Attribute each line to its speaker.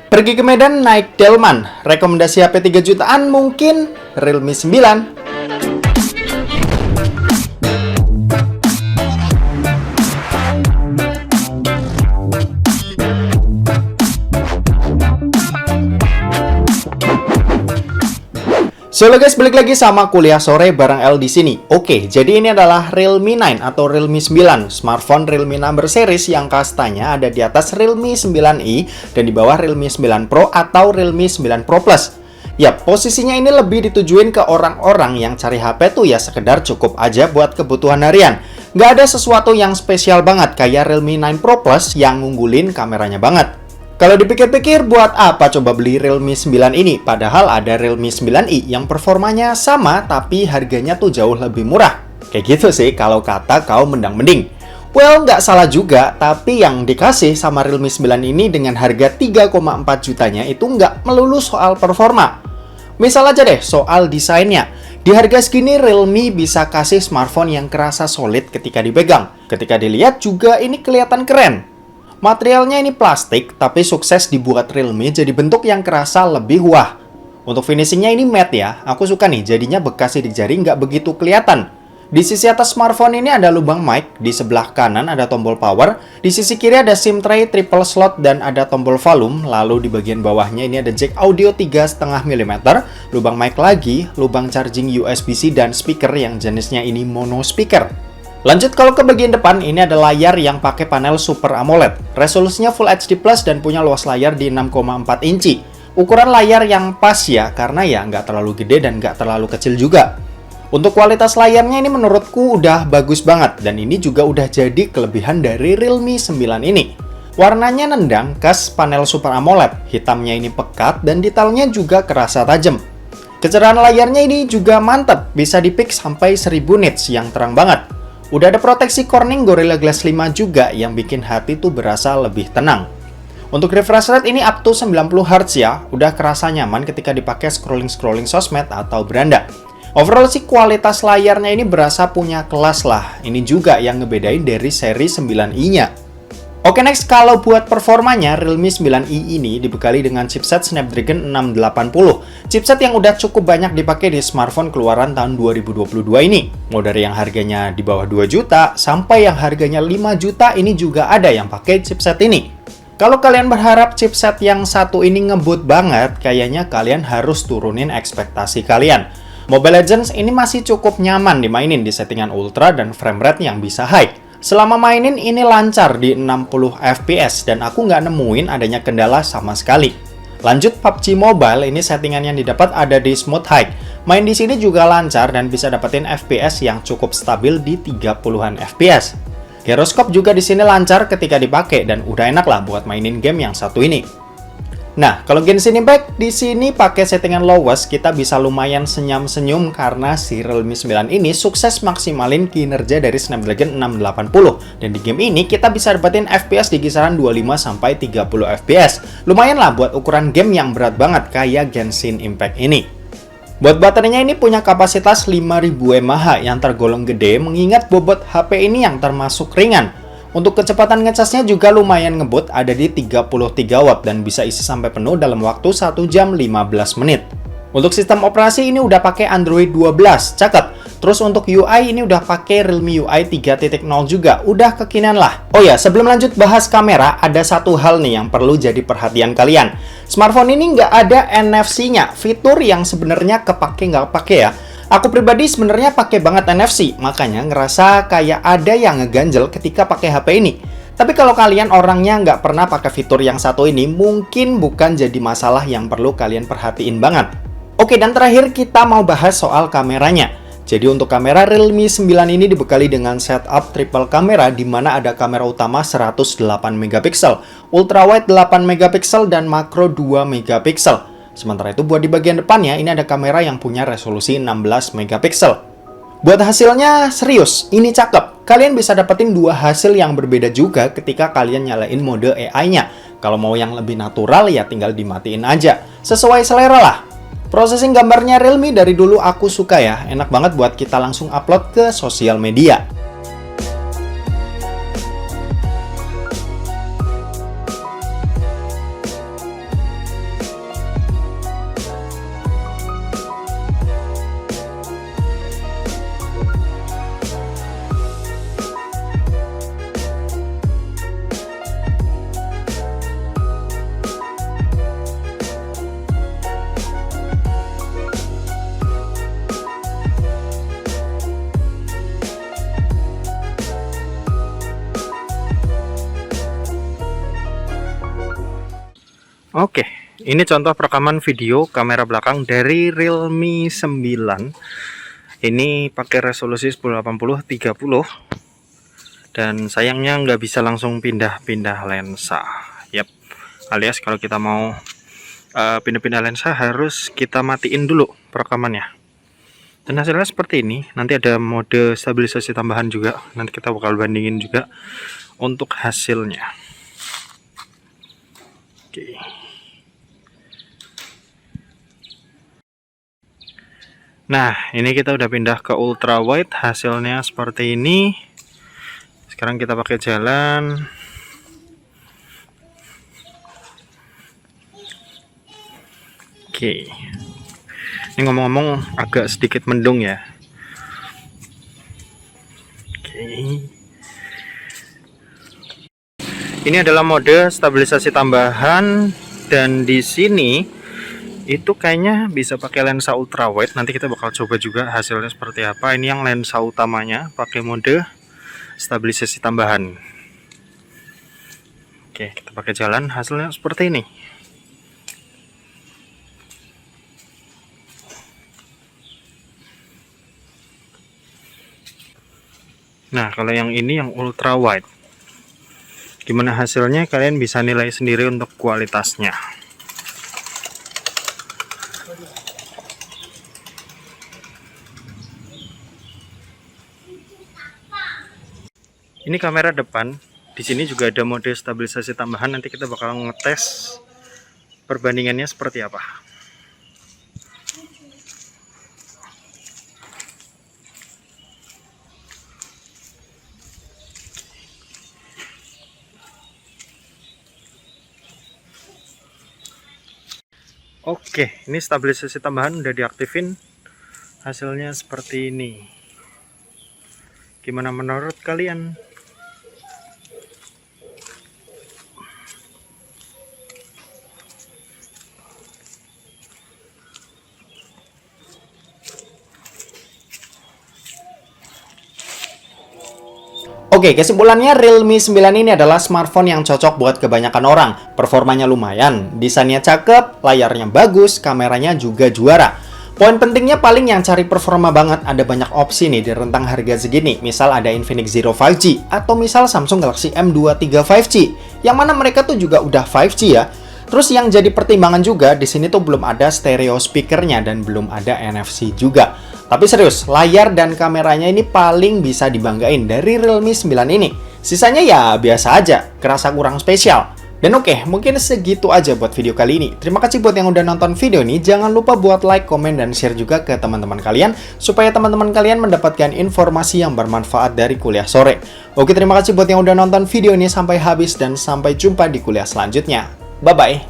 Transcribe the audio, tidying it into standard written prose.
Speaker 1: Pergi ke Medan naik delman, rekomendasi HP 3 jutaan mungkin Realme 9. So guys, balik lagi sama kuliah sore bareng L di sini. Oke, jadi ini adalah Realme 9 atau Realme 9, smartphone Realme number series yang kastanya ada di atas Realme 9i dan di bawah Realme 9 Pro atau Realme 9 Pro Plus. Ya, posisinya ini lebih ditujuin ke orang-orang yang cari HP tuh ya sekedar cukup aja buat kebutuhan harian. Nggak ada sesuatu yang spesial banget kayak Realme 9 Pro Plus yang ngunggulin kameranya banget. Kalau dipikir-pikir, buat apa coba beli Realme 9 ini? Padahal ada Realme 9i yang performanya sama, tapi harganya tuh jauh lebih murah. Kayak gitu sih kalau kata kaum mendang-mending. Well, nggak salah juga, tapi yang dikasih sama Realme 9 ini dengan harga 3,4 jutanya itu nggak melulu soal performa. Misal aja deh soal desainnya. Di harga segini, Realme bisa kasih smartphone yang kerasa solid ketika dipegang. Ketika dilihat juga ini kelihatan keren. Materialnya ini plastik, tapi sukses dibuat Realme jadi bentuk yang kerasa lebih wah. Untuk finishingnya ini matte ya, aku suka nih, jadinya bekas sidik jari nggak begitu kelihatan. Di sisi atas smartphone ini ada lubang mic, di sebelah kanan ada tombol power, di sisi kiri ada SIM tray triple slot dan ada tombol volume, lalu di bagian bawahnya ini ada jack audio 3,5 mm, lubang mic lagi, lubang charging USB-C dan speaker yang jenisnya ini mono speaker. Lanjut kalau ke bagian depan, ini ada layar yang pakai panel Super AMOLED. Resolusinya Full HD Plus dan punya luas layar di 6,4 inci. Ukuran layar yang pas ya, karena ya nggak terlalu gede dan nggak terlalu kecil juga. Untuk kualitas layarnya ini menurutku udah bagus banget, dan ini juga udah jadi kelebihan dari Realme 9 ini. Warnanya nendang, khas panel Super AMOLED. Hitamnya ini pekat dan detailnya juga kerasa tajam. Kecerahan layarnya ini juga mantap, bisa dipik sampai 1000 nits yang terang banget. Udah ada proteksi Corning Gorilla Glass 5 juga yang bikin hati tuh berasa lebih tenang. Untuk refresh rate ini up to 90 Hz ya, udah kerasa nyaman ketika dipakai scrolling-scrolling sosmed atau beranda. Overall sih kualitas layarnya ini berasa punya kelas lah, ini juga yang ngebedain dari seri 9i-nya. Oke next, kalau buat performanya, Realme 9i ini dibekali dengan chipset Snapdragon 680. Chipset yang udah cukup banyak dipakai di smartphone keluaran tahun 2022 ini. Mau dari yang harganya di bawah 2 juta, sampai yang harganya 5 juta ini juga ada yang pakai chipset ini. Kalau kalian berharap chipset yang satu ini ngebut banget, kayaknya kalian harus turunin ekspektasi kalian. Mobile Legends ini masih cukup nyaman dimainin di settingan ultra dan frame rate yang bisa high. Selama mainin ini lancar di 60 fps dan aku nggak nemuin adanya kendala sama sekali. Lanjut PUBG Mobile, ini settingan yang didapat ada di Smooth High. Main di sini juga lancar dan bisa dapetin FPS yang cukup stabil di 30-an fps. Gyroscope juga di sini lancar ketika dipakai dan udah enak lah buat mainin game yang satu ini. Nah, kalau Genshin Impact di sini pakai settingan lowest, kita bisa lumayan senyum-senyum karena si Realme 9 ini sukses maksimalin kinerja dari Snapdragon 680. Dan di game ini kita bisa dapetin FPS di kisaran 25-30 FPS. Lumayan lah buat ukuran game yang berat banget kayak Genshin Impact ini. Buat baterainya ini punya kapasitas 5000 mAh yang tergolong gede mengingat bobot HP ini yang termasuk ringan. Untuk kecepatan ngecasnya juga lumayan ngebut, ada di 33 watt dan bisa isi sampai penuh dalam waktu 1 jam 15 menit. Untuk sistem operasi ini udah pakai Android 12, cakep. Terus untuk UI ini udah pakai Realme UI 3.0 juga, udah kekinian lah. Oh ya, sebelum lanjut bahas kamera, ada satu hal nih yang perlu jadi perhatian kalian. Smartphone ini nggak ada NFC-nya, fitur yang sebenarnya kepake nggak pakai ya. Aku pribadi sebenarnya pakai banget NFC, makanya ngerasa kayak ada yang ngeganjel ketika pakai HP ini. Tapi kalau kalian orangnya nggak pernah pakai fitur yang satu ini, mungkin bukan jadi masalah yang perlu kalian perhatiin banget. Oke, dan terakhir kita mau bahas soal kameranya. Jadi untuk kamera Realme 9 ini dibekali dengan setup triple kamera di mana ada kamera utama 108 megapiksel, ultrawide 8 megapiksel dan makro 2 megapiksel. Sementara itu buat di bagian depannya ini ada kamera yang punya resolusi 16 megapiksel. Buat hasilnya serius, ini cakep. Kalian bisa dapetin dua hasil yang berbeda juga ketika kalian nyalain mode AI-nya. Kalau mau yang lebih natural ya tinggal dimatiin aja. Sesuai selera lah. Processing gambarnya Realme dari dulu aku suka ya. Enak banget buat kita langsung upload ke sosial media. Oke, ini contoh perekaman video kamera belakang dari Realme 9. Ini pakai resolusi 1080-30. Dan sayangnya nggak bisa langsung pindah-pindah lensa. Yap, alias kalau kita mau pindah-pindah lensa harus kita matiin dulu perekamannya. Dan hasilnya seperti ini. Nanti ada mode stabilisasi tambahan juga. Nanti kita bakal bandingin juga untuk hasilnya. Oke. Nah, ini kita udah pindah ke ultra wide, hasilnya seperti ini. Sekarang kita pakai jalan. Oke. Ini ngomong-ngomong agak sedikit mendung ya. Oke. Ini adalah mode stabilisasi tambahan, dan di sini itu kayaknya bisa pakai lensa ultra wide. Nanti kita bakal coba juga hasilnya seperti apa. Ini yang lensa utamanya pakai mode stabilisasi tambahan. Oke, kita pakai jalan, hasilnya seperti ini. Nah, kalau yang ini yang ultra wide, gimana hasilnya kalian bisa nilai sendiri untuk kualitasnya. Ini kamera depan. Di sini juga ada mode stabilisasi tambahan. Nanti kita bakal ngetes perbandingannya seperti apa. Oke, ini stabilisasi tambahan udah diaktifin. Hasilnya seperti ini. Gimana menurut kalian?
Speaker 2: Oke, kesimpulannya Realme 9 ini adalah smartphone yang cocok buat kebanyakan orang. Performanya lumayan, desainnya cakep, layarnya bagus, kameranya juga juara. Poin pentingnya paling yang cari performa banget, ada banyak opsi nih di rentang harga segini. Misal ada Infinix Zero 5G, atau misal Samsung Galaxy M23 5G. Yang mana mereka tuh juga udah 5G ya. Terus yang jadi pertimbangan juga, di sini tuh belum ada stereo speakernya dan belum ada NFC juga. Tapi serius, layar dan kameranya ini paling bisa dibanggain dari Realme 9 ini. Sisanya ya biasa aja, kerasa kurang spesial. Dan oke, mungkin segitu aja buat video kali ini. Terima kasih buat yang udah nonton video ini. Jangan lupa buat like, komen, dan share juga ke teman-teman kalian, supaya teman-teman kalian mendapatkan informasi yang bermanfaat dari kuliah sore. Oke, terima kasih buat yang udah nonton video ini sampai habis, dan sampai jumpa di kuliah selanjutnya. Bye-bye!